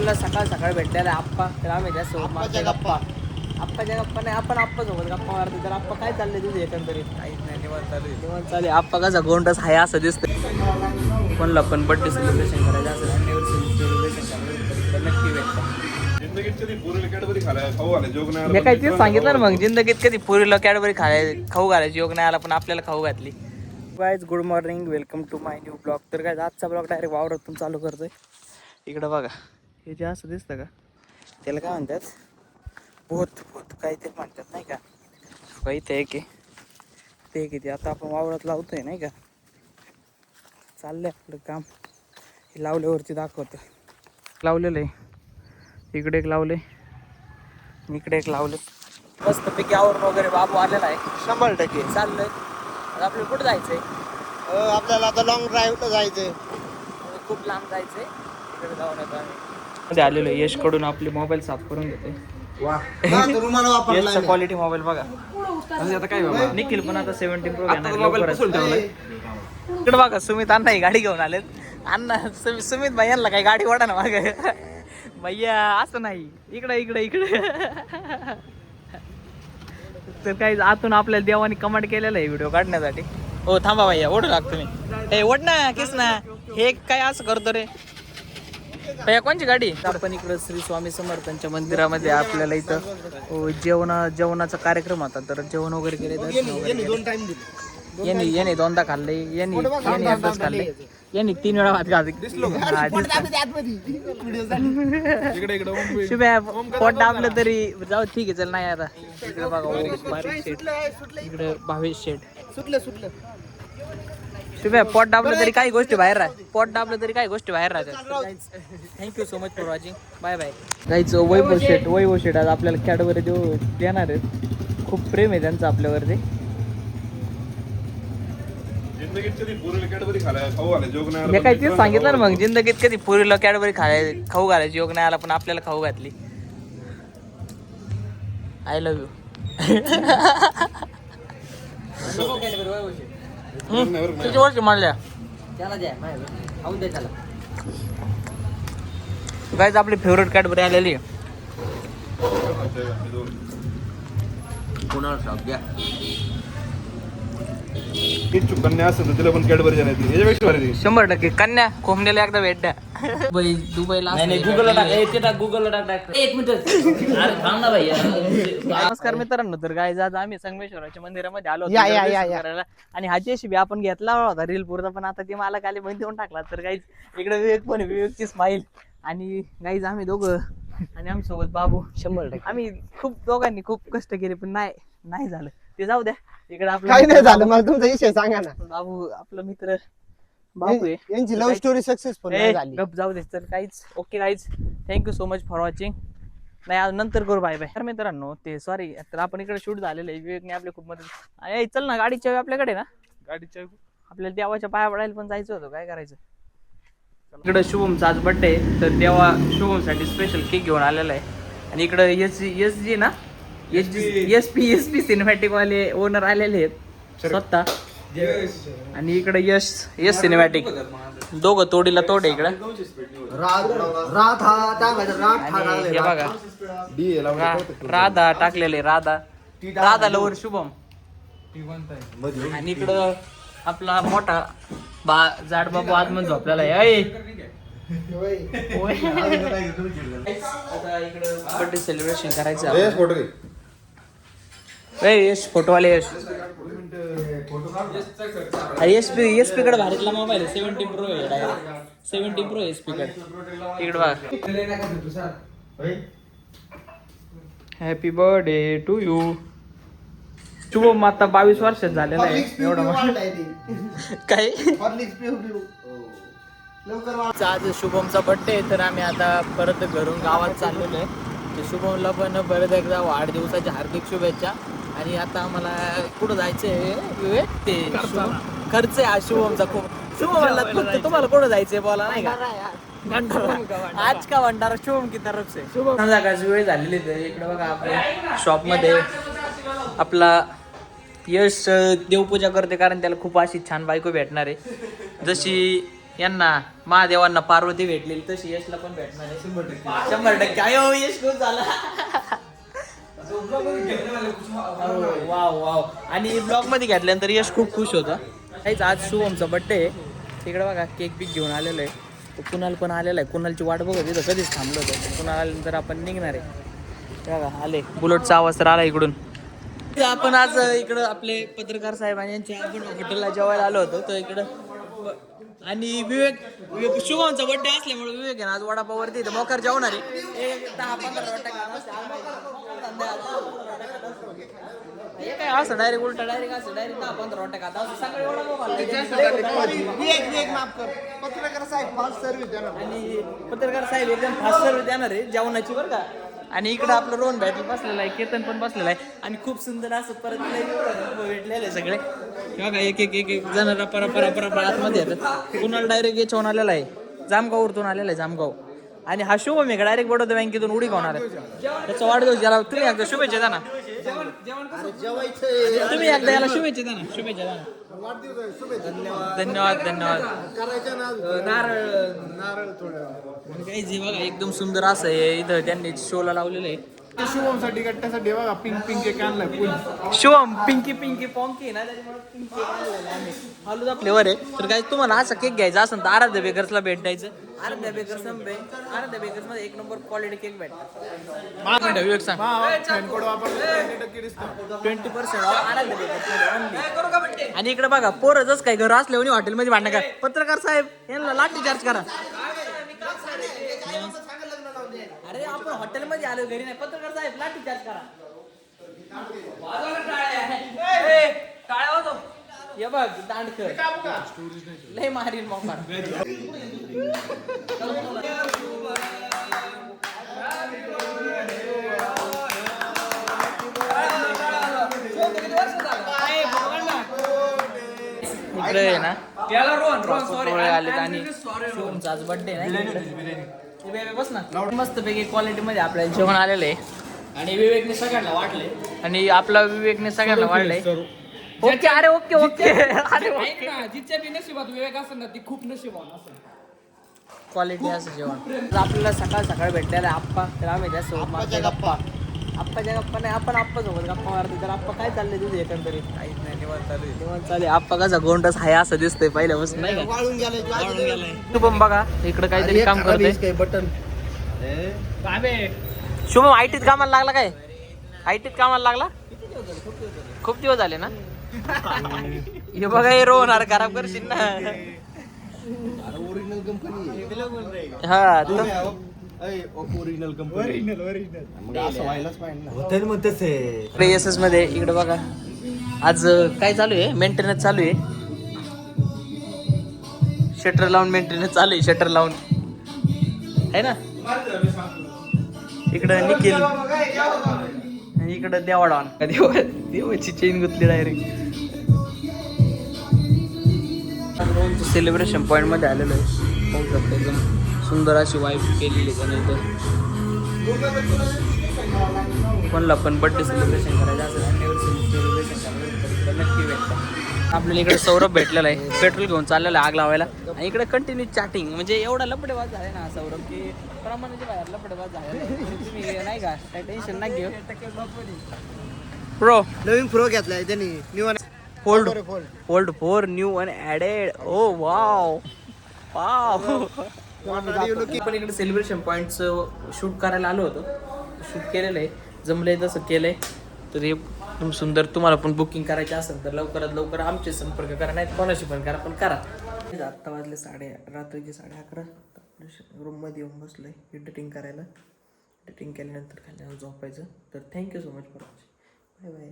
आपल्याला सकाळ सकाळ भेटलेला आप्पा, तर आम्ही त्यासोबत मारतो गप्पा. आप्पाच्या गप्पा नाही, आपण आप्पासोबत गप्पा मारतो. तर आप्पा काय चाललंय तुझे एकंदरीत? काहीच नाही, निवांत चालू आहे. आप्पा कसा गोंडस आहे असं दिसतंय. कोणला पण बर्थडे सेलिब्रेशन करायचं असेल, अॅनिव्हर्सरी सेलिब्रेशन करायचं तर नक्की भेटतं. मी काय तेच सांगितलं ना मग, जिंदगीत कधी पुरीला कॅडबरी खाऊ घालायची योग नाही आला, पण आपल्याला खाऊ घातली. Guys good morning, welcome to my new blog. तर काय आजचा ब्लॉग डायरेक्ट वावरातून चालू करतोय. इकडं बघा, हे जे असं दिसतं का, त्याला काय म्हणतात, भूत भूत काहीतरी म्हणतात नाही का. काही ते की ते किती आता आपण वावरात लावतोय नाही का. चाललंय आपलं काम. हे लावल्यावरती दाखवतं. लावलेलं आहे, इकडे एक लावले, इकडे एक लावले. मस्त पैकी आवरून वगैरे बाबू आलेला आहे. 100% चाललंय. आता आपल्याला कुठं जायचंय? आपल्याला आता लॉंग ड्राईव्हला जायचंय. खूप लांब जायचंय. इकडे जाऊन आता आम्ही आलेलो यश कडून आपले मोबाईल साफ करून घेते. रुमाला वापरला यशचा क्वालिटी मोबाईल बघा. आता काय बाबा, निखिल पण आता 17 प्रो घेणार लवकरच. इकडे बघा, सुमित अण्णा गाडी घेऊन आलेत. अण्णा सुमित भैयाला काही गाडी वाटा ना मागे. भैया असं नाही, इकडे इकडे इकडे. तर काही आतून आपल्याला देवानी कमेंट केलेलं आहे व्हिडिओ काढण्यासाठी. हो थांबा भैया, ओढू लागतो मी. हे ओढ ना किस ना, हे काय असं करतो रे भैया? कोणची गाडी? आपण इकडं श्री स्वामी समर्थांच्या मंदिरामध्ये आपल्याला इथं जेवणाचा कार्यक्रम होता. तर जेवण वगैरे केले. दोन टाइम दिले. यांनी दोनदा खाल्ले, यांनी एकदाच खाल्ले, यांनी 3 वेळा भात घातले. शुभ्या पोट दाबलं तरी जाऊ, ठीक आहे चल. नाही आता इकडे बघा, बारीक शेट, इकडे भावेश शेट. सुटलं शुभ्या पोट दाबलं तरी काही गोष्टी बाहेर राहतात. पोट दाबलं तरी काही गोष्टी बाहेर राहतात. Thank you so much for watching. Bye bye. काहीच वैभव शेट आज आपल्याला कॅडबरी देणार आहेत. खूप प्रेम आहे त्यांचं आपल्यावरती. मी काय तेच सांगितलं ना मग, जिंदगीत कधी पुरीला कॅडबरी खाऊ घालायची योग नाही आला, पण आपल्याला खाऊ घातली. I love you. किती वर्ष म्हणल्या गाईज, आपली फेवरेट कॅडबरी आलेली आहे. कन्या असं तिला पण कॅडबरी जाण्याची याच्यापेक्षा भारी. 100% कन्या कोंबड्याला एकदा भेट द्या. दुबईला नमस्कार मित्रांनो. तर गाईज आज आम्ही संगमेश्वराच्या मंदिरामध्ये आलो करायला, आणि हा जेसीबी आपण घेतला होता रील पुरता, पण आता ती मला खाली बंद देऊन टाकला. तर गाईज इकडे विवेक पण, विवेकची स्माईल, आणि गाईज आम्ही दोघं आणि आम्ही सोबत बाबू. 100% आम्ही दोघांनी खूप कष्ट केले, पण नाही झालं. ते जाऊ द्या. इकडे आपलं काही नाही झालं. मला तुमचा विषय सांगा ना. बाबू आपला मित्र बाबू आहे. यांची लव्ह स्टोरी सक्सेसफुल झाली. गप जाऊ दे. तर काहीच okay guys, thank you so much for watching. नाही आज नंतर करू. Bye bye. तर मित्रांनो ते सॉरी, तर आपण इकडे शूट झालेलं आहे. विवेकने आपली खूप मदत. चल ना, गाडीच्या चावी आपल्याकडे ना. गाडीच्या आपल्याला देवाच्या पाया पडायला पण जायचं होतं, काय करायचं. इकडं शुभमचा आज बर्थडे आहे, तर देवा शुभमसाठी स्पेशल केक घेऊन आलेला आहे. आणि इकडं एस जी ना, एस पी सिनेमॅटिक वाले ओनर आलेले आहेत स्वतः. आणि इकडे यश सिनेमॅटिक, दोघं तोडीला तोड इकडं. हे बघा, राधा टाकलेले, राधा लवर शुभम. आणि इकडं आपला मोठा जाड बाबू आतमध्ये झोपलेला आहे. बर्थडे सेलिब्रेशन करायचं. यश फोटोवाले यश एसपी कडे भारीतला मोबाईल आहे. 17 प्रो आहे डायरेक्ट. 17 प्रो एसपी कडे. इकडे बघा. Happy birthday to you. Shubham आता 22 वर्षात झालेला आहे. एवढा काय आज शुभमचा बर्थडे आहे. तर आम्ही आता परत घरून गावात चाललेलो आहे. तर शुभमला पण परत एकदा वाढदिवसाच्या हार्दिक शुभेच्छा. आणि आता आम्हाला कुठं जायचंय विवेक? ते खर्च आहे आज शुभमचा खूप. शुभमला तुम्हाला कुठं जायचंय बोला, नाही का? आज का भंडारा शुभम की तरफ से. संध्याकाळची वेळ झालेली आहे. इकडे बघा, आपल्या शॉप मध्ये आपला यश देवपूजा करते, कारण त्याला खूप अशी छान बायको भेटणार आहे. जशी यांना महादेवांना पार्वती भेटलेली तशी यशला पण भेटणार आहे 100%. अयो यश खूप झाला. Wow wow. आणि ब्लॉग मध्ये घेतल्यानंतर यश खूप खुश होता. काहीच आज शुभमचा बर्थडे आहे. तिकडे बघा केक बिक घेऊन आलेलो आहे. तो कुणाल पण आलेला आहे. कुणालची वाट बघत तिथं कधीच थांबलो होतो. कुणाल आल्यानंतर आपण निघणार आहे. बघा आले बुलेटचा आवाज तर आला इकडून. आपण आज इकडं आपले पत्रकार साहेब आणि यांच्या आपण हॉटेलला जेवायला आलो होतो. तर इकडं आणि विवेक शुभमचा बर्थडे असल्यामुळे विवेक आहे ना आज वडापावरती मोकार जेवणार आहे. 10-15 हे काय असं डायरेक्ट उलटा डायरेक्ट असं डायरेक्ट 10-15 खाता असं सकाळी वडापाव पत्रकार साहेब फास्ट सर्व्हिस देणार. आणि पत्रकार साहेब एकदम फास्ट सर्व्हिस देणार आहे जेवणाची बरं का. आणि इकडं आपलं रोहन बॅटल बसलेला आहे. केतन पण बसलेला आहे. आणि खूप सुंदर असं परत भेटलेले आहे सगळे. बघा एक एक एक एक जण रपा आतमध्ये येतात. कुणाला डायरेक्ट याच्यावरून आलेला आहे जामगाववरतून आलेला आहे जामगाव. आणि हा शुभम आहे डायरेक्ट बडोदा बँकेतून उडी खावणार आहे. त्याचा वाढदिवस ज्याला तुम्ही एकदा शुभेच्छा द्या ना. तुम्ही एकदा याला शुभेच्छा द्या ना. शुभेच्छा द्या ना. धन्यवाद धन्यवाद. नारळ थोडं काही जे बघा एकदम सुंदर असं आहे. इथं त्यांनी शोला लावलेलं आहे. शुभमसाठी गट्ट्यासाठी बघा पिंक पिंक केक आणलाय फुल. शिवम पिंकी पिंकी पॉंकी ना त्याच्यामुळे पिंक केक आणलेला आहे आम्ही. फालुदा फ्लेवर आहे. तर काय तुम्हाला असा केक घ्यायचा असेल तर आराध्या बेकर्सला भेट द्यायचं. आराध्या बेकर्स आराध्या बेकर्स मध्ये 1 नंबर क्वालिटी केक भेटतात. विवेक सांग 20% आराध्या बेकर्स. आणि इकडे बघा पोरच काय घर असल्यावर हॉटेलमध्ये भांडणं काय. पत्रकार साहेब यांना लाठी चार्ज करा. अरे आपण हॉटेलमध्ये आलो घरी नाही. पत्रकार साहेब लाठी चार्ज करा. टाळ्या वाजव. हे बघ दांडकर लय मारील मग. इकडे आहे ना आले आणि शिवमचा आज बर्थडे नाही. बस ना मस्त पैकी क्वालिटी मध्ये आपल्याला जेवण आलेलं आहे. आणि विवेकने सगळ्यांना वाटले. आणि आपला विवेकने सगळ्यांना वाढले. ओके अरे ओके ओके अरे जिच्या बी नशिबात विवेक असेल ना ती खूप नशिबान असेल. क्वालिटी असं जेवण. आपल्याला सकाळ भेटलेला आप्पा. तर आम्ही त्यासोबत मारतो गप्पा. आप्पाच्या गप्पा नाही आपण आप्पासोबत गप्पा मारतो. तर आप्पा काय चाललंय तुझे एकंदरीत. काहीच नाही निवांत चालू. आप्पा कसा गोंडस आहे असं दिसतंय पहिल्यापासून नाही का. वाळून गेलाय. शुभम बघा इकडे काहीतरी काम करतोय. बटन शुभम आयटीत कामाला लागला काय. आयटीत कामाला लागला खूप दिवस झाले ना. हे बघा हे रोवणार खराब करशील ना. ओरिजिनल कंपनी हा ओरिजिनल कंपनी असं व्हायलाच पाहिजे. प्रेयसस मध्ये इकडे बघा आज काय चालू आहे. मेंटेनन्स चालू आहे. शटर लावून मेंटेनन्स चालू आहे. शटर लावून आहे ना. इकडं निखिल आणि इकडं देवाडॉन. देवाची चेन गुतली डायरेक्ट. सेलिब्रेशन पॉइंट मध्ये आलेलो आहे. पाहू शकतो एकदम सुंदर अशी वाईफ केलेली त्याने. कोणला पण बर्थडे सेलिब्रेशन करायचं असेल ॲनिव्हर्सरी सेलिब्रेशन करायचं तर नक्की भेटतं. आपल्याला इकडे सौरभ भेटलेला आहे. पेट्रोल घेऊन चाललेला आहे आग लावायला. आणि इकडे कंटिन्यू चॅटिंग म्हणजे एवढा लपडेबाज झाले ना सौरभ की प्रमाणाच्या बाहेर लपडेबाज झाले. तुम्ही नाही का काही टेन्शन नाही घेऊ. प्रो नवीन प्रो घेतलाय त्यांनी न्यू फोल्ड 4 न्यू आणि ॲडेड. ओ वाव वाव. पण इकडे सेलिब्रेशन पॉईंटचं शूट करायला आलो होतो. शूट केलेलं आहे. जमलंय तसं केलंय. तर हे एकदम सुंदर. तुम्हाला पण बुकिंग करायची असेल तर लवकरात लवकर आमचे संपर्क करा. नाही कोणाशी पण करा पण करा. आत्ता वाजले रात्रीचे 11:30. रूममध्ये येऊन बसलोय एडिटिंग करायला. एडिटिंग केल्यानंतर खाली झोपायचं. तर thank you so much for watching. Bye bye.